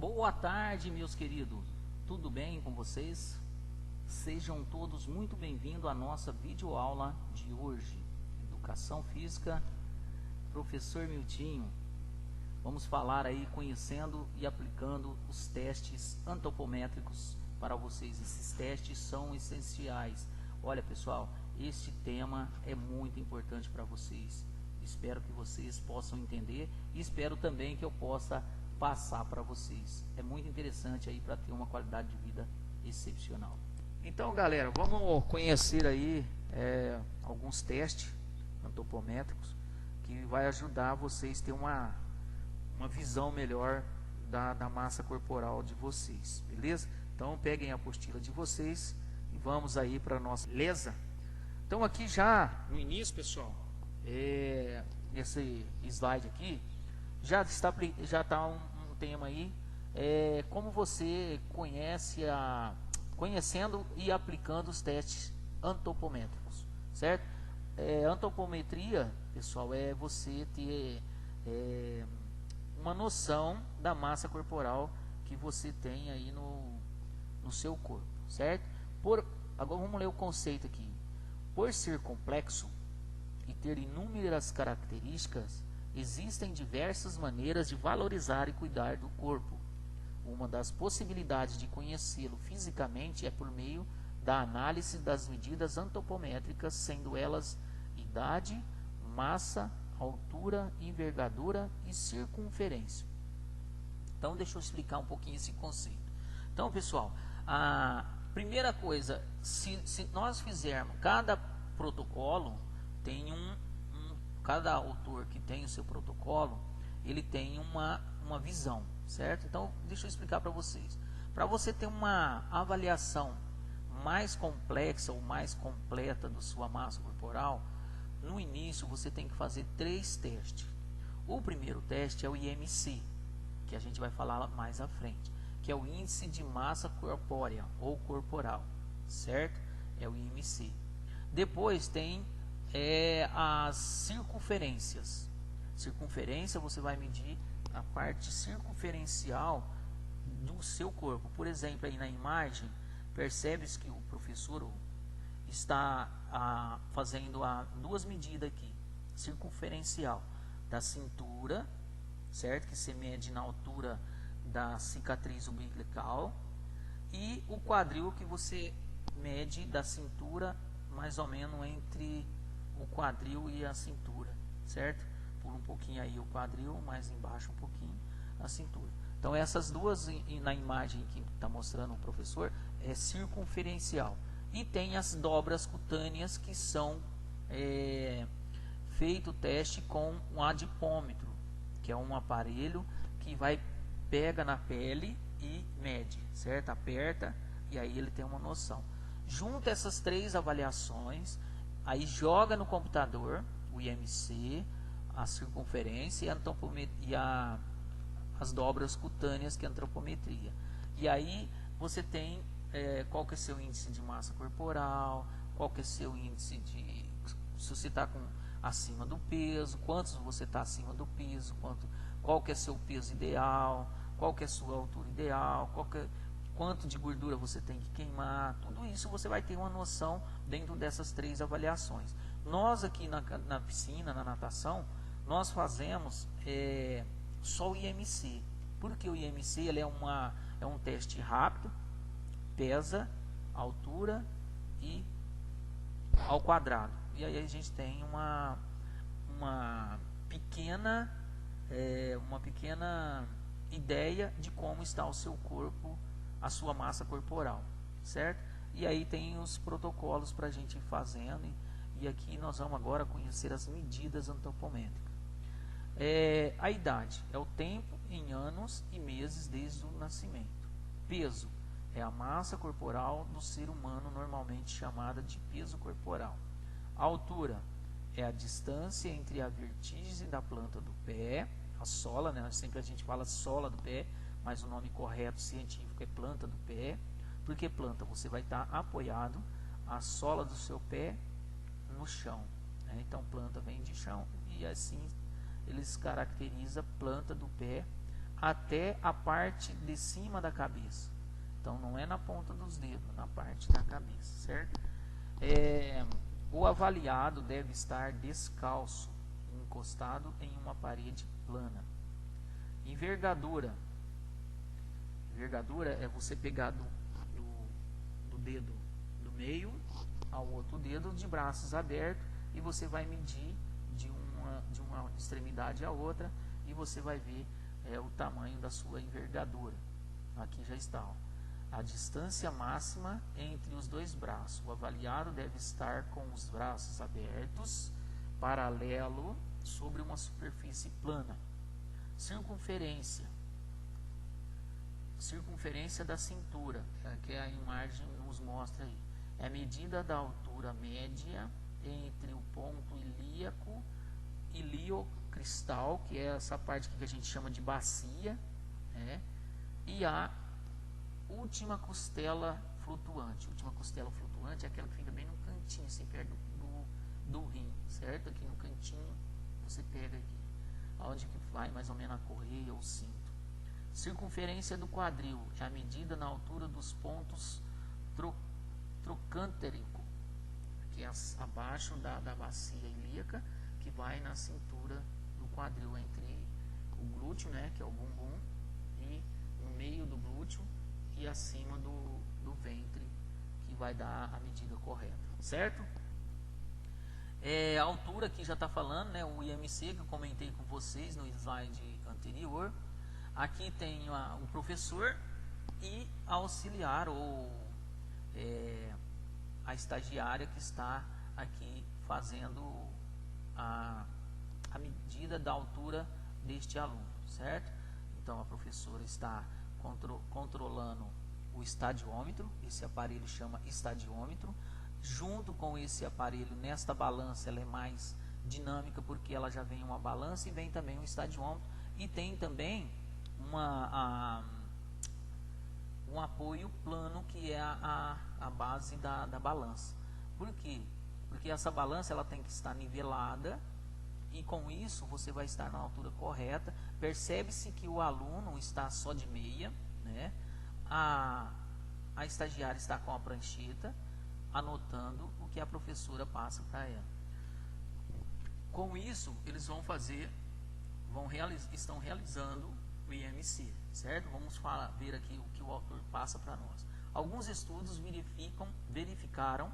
Boa tarde, meus queridos. Tudo bem com vocês? Sejam todos muito bem-vindos à nossa videoaula de hoje. Educação Física, professor Miltinho. Vamos falar aí conhecendo e aplicando os testes antropométricos para vocês. Esses testes são essenciais. Olha, pessoal, este tema é muito importante para vocês. Espero que vocês possam entender e espero também que eu possa passar para vocês. É muito interessante aí para ter uma qualidade de vida excepcional. Então, galera, vamos conhecer aí alguns testes antropométricos que vai ajudar vocês a ter uma visão melhor da massa corporal de vocês, beleza? Então, peguem a apostila de vocês e vamos aí para a nossa beleza. Então, aqui já no início, pessoal, nesse slide aqui já está um tema aí, como você conhecendo e aplicando os testes antropométricos, certo? Antropometria, pessoal, é você ter uma noção da massa corporal que você tem aí no seu corpo, certo? Agora vamos ler o conceito aqui. Por ser complexo e ter inúmeras características, existem diversas maneiras de valorizar e cuidar do corpo. Uma das possibilidades de conhecê-lo fisicamente é por meio da análise das medidas antropométricas, sendo elas idade, massa, altura, envergadura e circunferência. Então, deixa eu explicar um pouquinho esse conceito. Então, pessoal, a primeira coisa, se nós fizermos cada protocolo, tem cada autor que tem o seu protocolo, ele tem uma visão, certo? Então, deixa eu explicar para vocês. Para você ter uma avaliação mais complexa ou mais completa da sua massa corporal, no início você tem que fazer 3 testes. O primeiro teste é o IMC, que a gente vai falar mais à frente, que é o índice de massa corpórea ou corporal, certo? É o IMC. Depois tem as circunferências. Circunferência, você vai medir a parte circunferencial do seu corpo. Por exemplo, aí na imagem, percebe-se que o professor está fazendo duas medidas aqui. Circunferencial da cintura, certo? Que se mede na altura da cicatriz umbilical, e o quadril, que você mede da cintura mais ou menos entre o quadril e a cintura, certo? Por um pouquinho aí o quadril, mais embaixo um pouquinho a cintura. Então essas duas na imagem que está mostrando o professor é circunferencial. E tem as dobras cutâneas, que são feito o teste com um adipômetro, que é um aparelho que pega na pele e mede, certo? Aperta e aí ele tem uma noção. Junta essas 3 avaliações, aí joga no computador o IMC, a circunferência e as dobras cutâneas, que é a antropometria. E aí você tem qual que é seu índice de massa corporal, qual que é seu índice de... se você está acima do peso, quantos você está acima do peso, qual que é seu peso ideal, qual que é sua altura ideal, quanto de gordura você tem que queimar. Tudo isso você vai ter uma noção dentro dessas 3 avaliações. Nós aqui na piscina, na natação, nós fazemos só o IMC. Porque o IMC ele é um teste rápido, pesa altura e ao quadrado. E aí a gente tem uma pequena ideia de como está o seu corpo, a sua massa corporal, certo? E aí tem os protocolos para a gente ir fazendo, e aqui nós vamos agora conhecer as medidas antropométricas. A idade é o tempo em anos e meses desde o nascimento. Peso é a massa corporal do ser humano, normalmente chamada de peso corporal. A altura é a distância entre a vertigem da planta do pé, a sola, né? Sempre a gente fala sola do pé, mas o nome correto científico é planta do pé. Porque planta, você vai estar apoiado a sola do seu pé no chão, né? Então planta vem de chão, e assim eles caracterizam planta do pé até a parte de cima da cabeça. Então não é na ponta dos dedos, na parte da cabeça, certo? O avaliado deve estar descalço, encostado em uma parede plana. Envergadura. Envergadura é você pegar do dedo do meio ao outro dedo de braços abertos e você vai medir de uma extremidade à outra e você vai ver o tamanho da sua envergadura. Aqui já está, ó. A distância máxima entre os dois braços. O avaliado deve estar com os braços abertos, paralelo, sobre uma superfície plana. Circunferência. Circunferência da cintura, que a imagem nos mostra aí. É a medida da altura média entre o ponto ilíaco, iliocristal, que é essa parte que a gente chama de bacia, né? E a última costela flutuante. A última costela flutuante é aquela que fica bem no cantinho, assim, perto do rim, certo? Aqui no cantinho, você pega aqui, aonde que vai mais ou menos a correia ou o cinto. Circunferência do quadril é a medida na altura dos pontos trocantérico, que é abaixo da bacia ilíaca, que vai na cintura do quadril, entre o glúteo, né, que é o bumbum, e no meio do glúteo e acima do ventre, que vai dar a medida correta, certo? A altura aqui já está falando, né, o IMC, que eu comentei com vocês no slide anterior. Aqui tem o professor e a auxiliar ou a estagiária que está aqui fazendo a medida da altura deste aluno, certo? Então a professora está controlando o estadiômetro, esse aparelho chama estadiômetro. Junto com esse aparelho, nesta balança, ela é mais dinâmica porque ela já vem uma balança e vem também um estadiômetro e tem também um apoio plano, que é a base da balança. Por quê? Porque essa balança ela tem que estar nivelada e com isso você vai estar na altura correta. Percebe-se que o aluno está só de meia, né? A estagiária está com a prancheta, anotando o que a professora passa para ela. Com isso, eles estão realizando o IMC, certo? Vamos ver aqui o que o autor passa para nós. Alguns estudos verificaram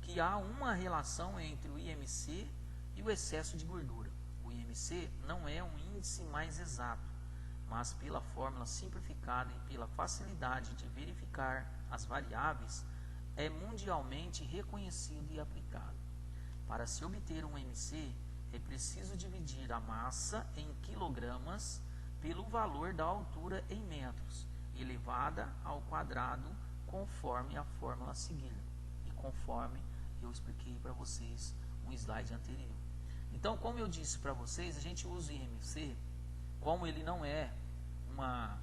que há uma relação entre o IMC e o excesso de gordura. O IMC não é um índice mais exato, mas pela fórmula simplificada e pela facilidade de verificar as variáveis, é mundialmente reconhecido e aplicado. Para se obter um IMC, é preciso dividir a massa em quilogramas pelo valor da altura em metros, elevada ao quadrado, conforme a fórmula seguida, e conforme eu expliquei para vocês no slide anterior. Então, como eu disse para vocês, a gente usa o IMC, como ele não é uma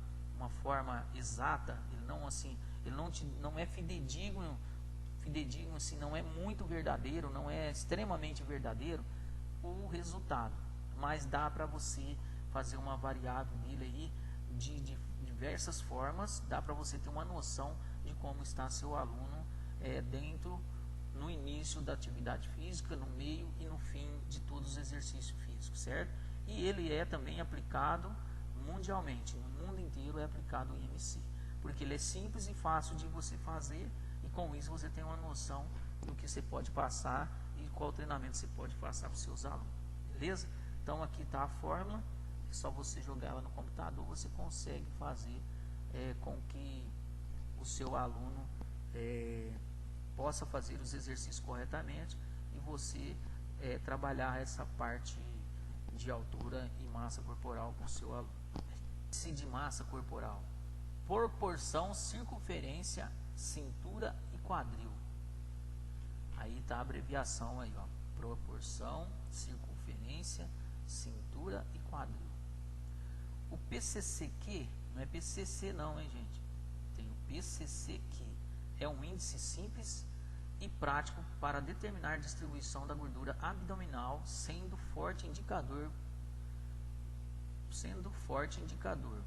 forma exata, ele não é fidedigno, assim, não é muito verdadeiro, não é extremamente verdadeiro o resultado, mas dá para você fazer uma variável nele aí de diversas formas, dá para você ter uma noção de como está seu aluno no início da atividade física, no meio e no fim de todos os exercícios físicos, certo? E ele é também aplicado mundialmente, no mundo inteiro é aplicado o IMC, porque ele é simples e fácil de você fazer, e com isso você tem uma noção do que você pode passar e qual treinamento você pode passar para os seus alunos, beleza? Então aqui está a fórmula, é só você jogar ela no computador, você consegue fazer com que o seu aluno possa fazer os exercícios corretamente e você trabalhar essa parte de altura e massa corporal com o seu aluno. Índice de massa corporal: proporção, circunferência, cintura e quadril. Aí está a abreviação aí, ó. Proporção, circunferência, cintura e quadril. O PCCQ não é PCC não, hein, gente? Tem o PCCQ. É um índice simples e prático para determinar a distribuição da gordura abdominal, sendo forte indicador sendo forte indicador,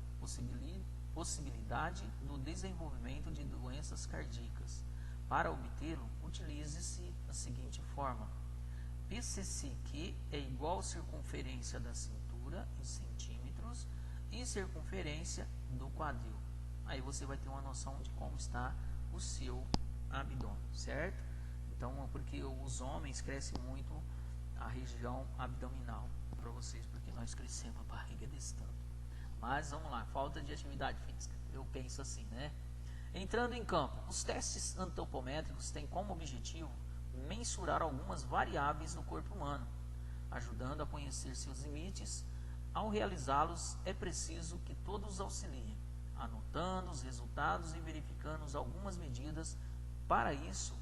possibilidade do desenvolvimento de doenças cardíacas. Para obtê-lo, utilize-se a seguinte forma: PCCQ é igual circunferência da cintura em centímetros e circunferência do quadril. Aí você vai ter uma noção de como está o seu abdômen, certo? Então, porque os homens crescem muito a região abdominal, para vocês, porque nós crescemos a barriga desse tanto. Mas vamos lá, falta de atividade física, eu penso assim, né? Entrando em campo, os testes antropométricos têm como objetivo mensurar algumas variáveis do corpo humano, ajudando a conhecer seus limites. Ao realizá-los, é preciso que todos auxiliem, anotando os resultados e verificando algumas medidas. Para isso,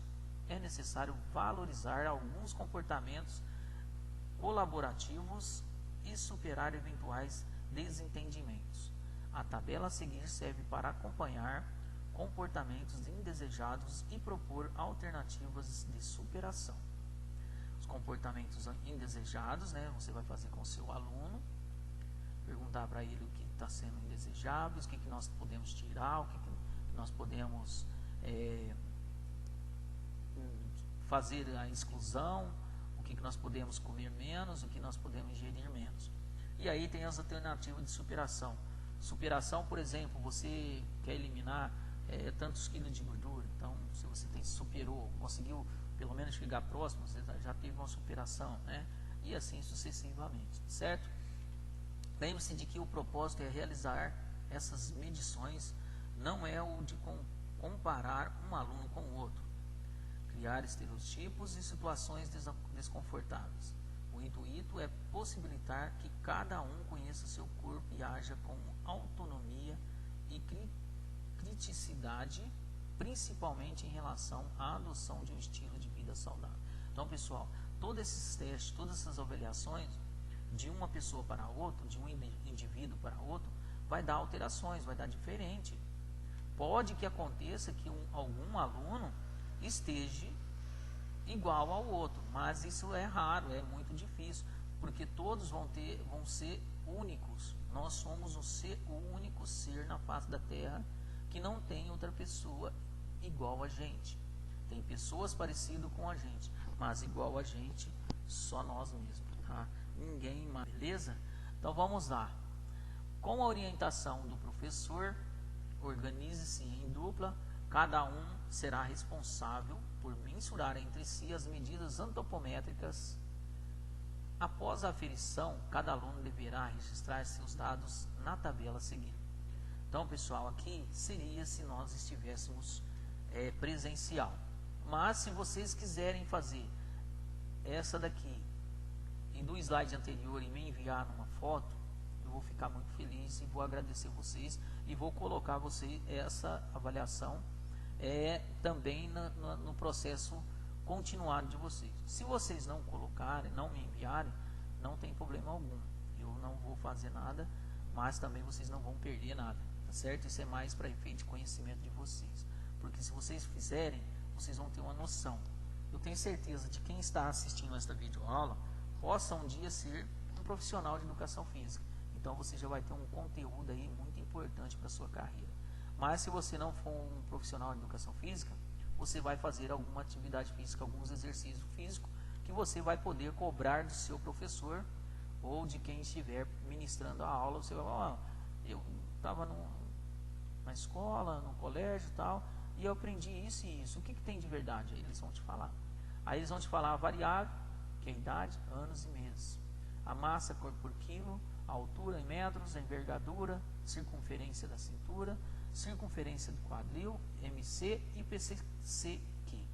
é necessário valorizar alguns comportamentos colaborativos e superar eventuais desentendimentos. A tabela a seguir serve para acompanhar comportamentos indesejados e propor alternativas de superação. Os comportamentos indesejados, né, você vai fazer com o seu aluno, perguntar para ele o que está sendo indesejável, o que nós podemos tirar, o que nós podemos fazer a exclusão, o que nós podemos comer menos, o que nós podemos ingerir menos. E aí tem as alternativas de superação. Superação, por exemplo, você quer eliminar tantos quilos de gordura, então se você superou, conseguiu pelo menos chegar próximo, você já teve uma superação, né? E assim sucessivamente, certo? Lembre-se de que o propósito é realizar essas medições, não é o de comparar um aluno com o outro, criar estereotipos e situações desconfortáveis. O intuito é possibilitar que cada um conheça seu corpo e haja com autonomia e criticidade, principalmente em relação à adoção de um estilo de vida saudável. Então, pessoal, todos esses testes, todas essas avaliações, de uma pessoa para outra, de um indivíduo para outro, vai dar alterações, vai dar diferente. Pode que aconteça que algum aluno esteja igual ao outro, mas isso é raro, é muito difícil, porque todos vão ser únicos. Nós somos o único ser na face da Terra que não tem outra pessoa igual a gente. Tem pessoas parecidas com a gente, mas igual a gente, só nós mesmos, tá? Ninguém mais, beleza? Então vamos lá. Com a orientação do professor, organize-se em dupla. Cada um será responsável por mensurar entre si as medidas antropométricas. Após a aferição, cada aluno deverá registrar seus dados na tabela a seguir. Então, pessoal, aqui seria se nós estivéssemos presencial. Mas se vocês quiserem fazer essa daqui e do slide anterior e me enviar numa foto, eu vou ficar muito feliz e vou agradecer vocês e vou colocar essa avaliação também no processo continuado de vocês. Se vocês não colocarem, não me enviarem, não tem problema algum. Eu não vou fazer nada, mas também vocês não vão perder nada, tá certo? Isso é mais para efeito de conhecimento de vocês. Porque se vocês fizerem, vocês vão ter uma noção. Eu tenho certeza de quem está assistindo esta videoaula possa um dia ser um profissional de educação física. Então você já vai ter um conteúdo aí muito importante para a sua carreira. Mas se você não for um profissional de educação física, você vai fazer alguma atividade física, alguns exercícios físicos que você vai poder cobrar do seu professor ou de quem estiver ministrando a aula. Você vai falar, eu estava na escola, no colégio e tal, e eu aprendi isso e isso. O que tem de verdade? Aí eles vão te falar. Aí eles vão te falar a variável, que é a idade, anos e meses. A massa corpo por quilo, a altura em metros, a envergadura, circunferência da cintura, circunferência do quadril, MC e PCQ.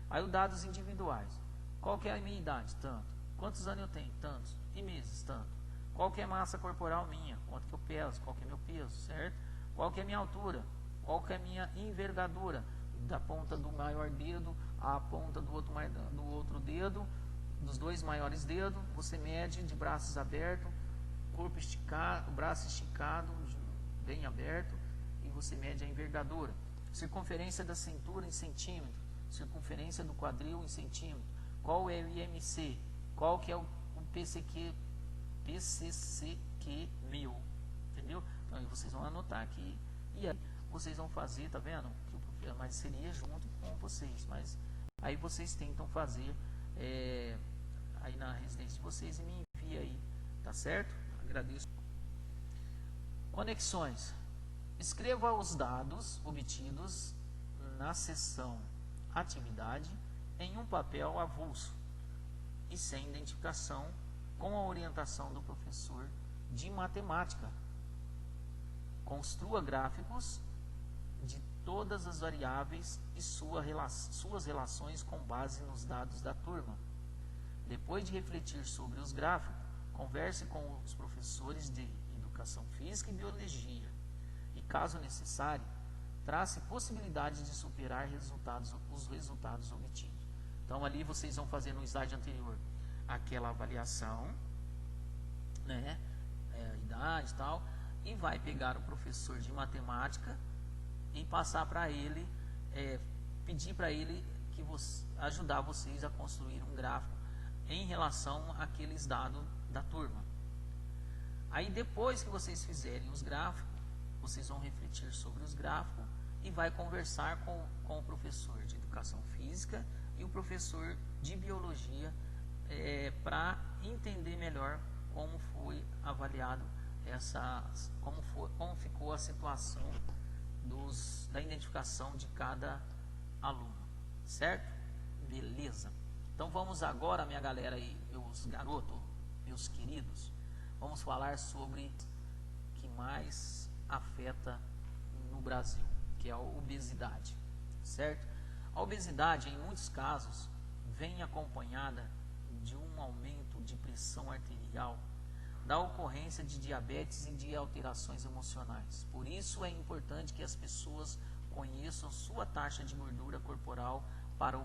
Aí os dados individuais. Qual que é a minha idade? Tanto. Quantos anos eu tenho? Tantos. E meses? Tanto. Qual que é a massa corporal minha? Quanto que eu peso? Qual que é meu peso? Certo? Qual que é a minha altura? Qual que é a minha envergadura? Da ponta do maior dedo à ponta do outro dedo, dos dois maiores dedos, você mede de braços abertos, corpo esticado, braço esticado, bem aberto, e você mede a envergadura. Circunferência da cintura em centímetro, circunferência do quadril em centímetro. Qual é o IMC? Qual que é o PCQ? que meu, entendeu? Então aí vocês vão anotar aqui e aí vocês vão fazer, tá vendo? Mas seria junto com vocês, mas aí vocês tentam fazer aí na residência de vocês e me envia aí, tá certo? Agradeço. Conexões. Escreva os dados obtidos na seção atividade em um papel avulso e sem identificação, com a orientação do professor de matemática. Construa gráficos de todas as variáveis e suas relações com base nos dados da turma. Depois de refletir sobre os gráficos, converse com os professores de Educação Física e Biologia e, caso necessário, trace possibilidades de superar os resultados obtidos. Então, ali vocês vão fazer no slide anterior aquela avaliação, né, idade e tal, e vai pegar o professor de matemática e passar para ele, pedir para ele que ajudar vocês a construir um gráfico em relação àqueles dados da turma. Aí depois que vocês fizerem os gráficos, vocês vão refletir sobre os gráficos e vai conversar com o professor de Educação Física e o professor de Biologia para entender melhor como foi avaliado como ficou a situação da identificação de cada aluno, certo? Beleza. Então vamos agora, minha galera aí, meus garotos, meus queridos, vamos falar sobre o que mais afeta no Brasil, que é a obesidade, certo? A obesidade, em muitos casos, vem acompanhada de um aumento de pressão arterial, da ocorrência de diabetes e de alterações emocionais. Por isso é importante que as pessoas conheçam sua taxa de gordura corporal para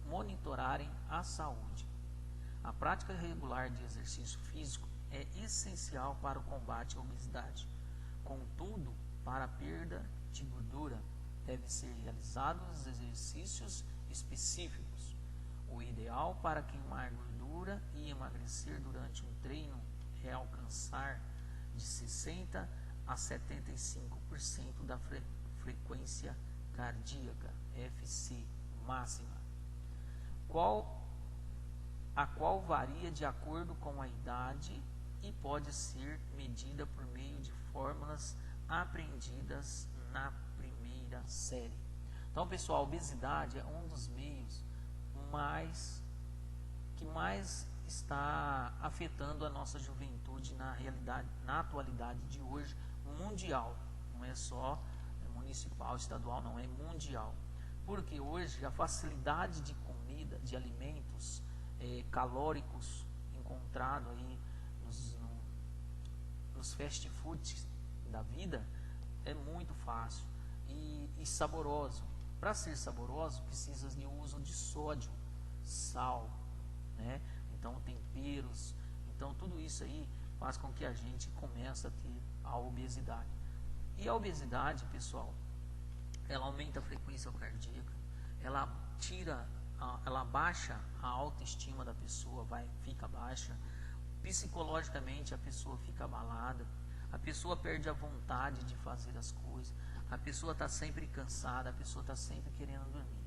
monitorarem a saúde. A prática regular de exercício físico é essencial para o combate à obesidade. Contudo, para a perda de gordura, devem ser realizados exercícios específicos. O ideal para queimar gordura e emagrecer durante um treino é alcançar de 60% a 75% da frequência cardíaca, FC máxima, a qual varia de acordo com a idade e pode ser medida por meio de fórmulas aprendidas na primeira série. Então, pessoal, a obesidade é um dos meios que mais está afetando a nossa juventude na atualidade de hoje, mundial. Não é só municipal, estadual, não, é mundial. Porque hoje a facilidade de comida, de alimentos calóricos encontrado aí nos fast foods da vida é muito fácil e saboroso. Para ser saboroso precisa de uso de sódio, sal, né? Então temperos, então tudo isso aí faz com que a gente comece a ter a obesidade. E a obesidade, pessoal, ela aumenta a frequência cardíaca, ela baixa a autoestima da pessoa, fica baixa, psicologicamente a pessoa fica abalada, a pessoa perde a vontade de fazer as coisas, a pessoa está sempre cansada, a pessoa está sempre querendo dormir.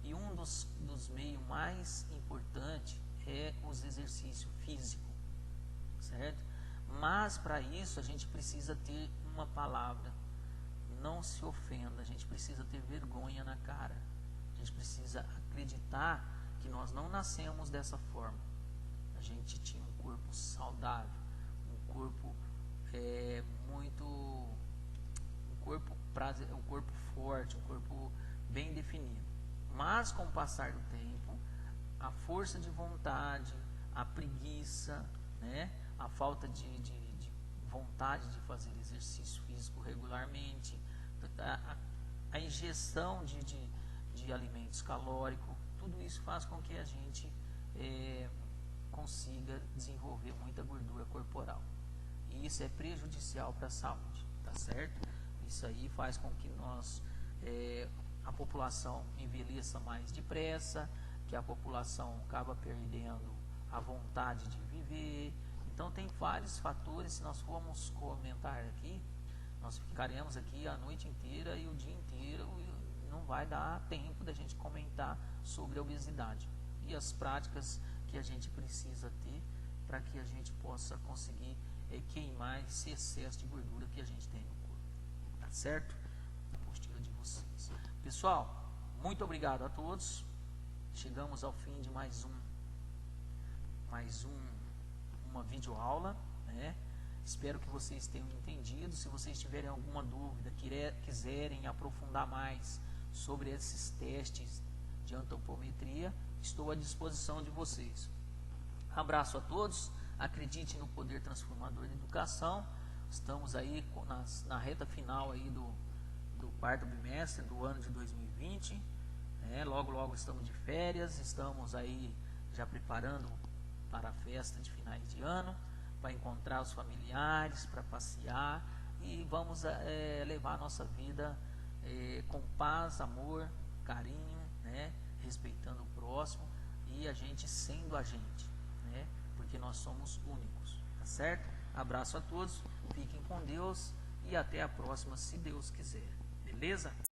E um dos meios mais importantes é os exercícios físicos, certo? Mas para isso a gente precisa ter uma palavra: não se ofenda, a gente precisa ter vergonha na cara, a gente precisa acreditar que nós não nascemos dessa forma. A gente tinha um corpo saudável, um corpo um corpo forte, um corpo bem definido. Mas com o passar do tempo, a força de vontade, a preguiça, né, a falta de vontade de fazer exercício físico regularmente, a injeção de alimentos calóricos, tudo isso faz com que a gente consiga desenvolver muita gordura corporal. E isso é prejudicial para a saúde, tá certo? Isso aí faz com que a população envelheça mais depressa, que a população acaba perdendo a vontade de viver, Então tem vários fatores. Se nós formos comentar aqui, nós ficaremos aqui a noite inteira e o dia inteiro, e não vai dar tempo da gente comentar sobre a obesidade e as práticas que a gente precisa ter para que a gente possa conseguir queimar esse excesso de gordura que a gente tem no corpo. Tá certo? A postura de vocês. Pessoal, muito obrigado a todos. Chegamos ao fim de mais uma videoaula, né? Espero que vocês tenham entendido. Se vocês tiverem alguma dúvida, quiserem aprofundar mais sobre esses testes de antropometria, estou à disposição de vocês. Abraço a todos. Acredite no poder transformador da educação. Estamos aí na reta final aí do quarto bimestre do ano de 2020. Logo estamos de férias. Estamos aí já preparando para a festa de finais de ano, para encontrar os familiares, para passear, e vamos levar a nossa vida com paz, amor, carinho, né? Respeitando o próximo e a gente sendo a gente, né? Porque nós somos únicos, tá certo? Abraço a todos, fiquem com Deus e até a próxima, se Deus quiser, beleza?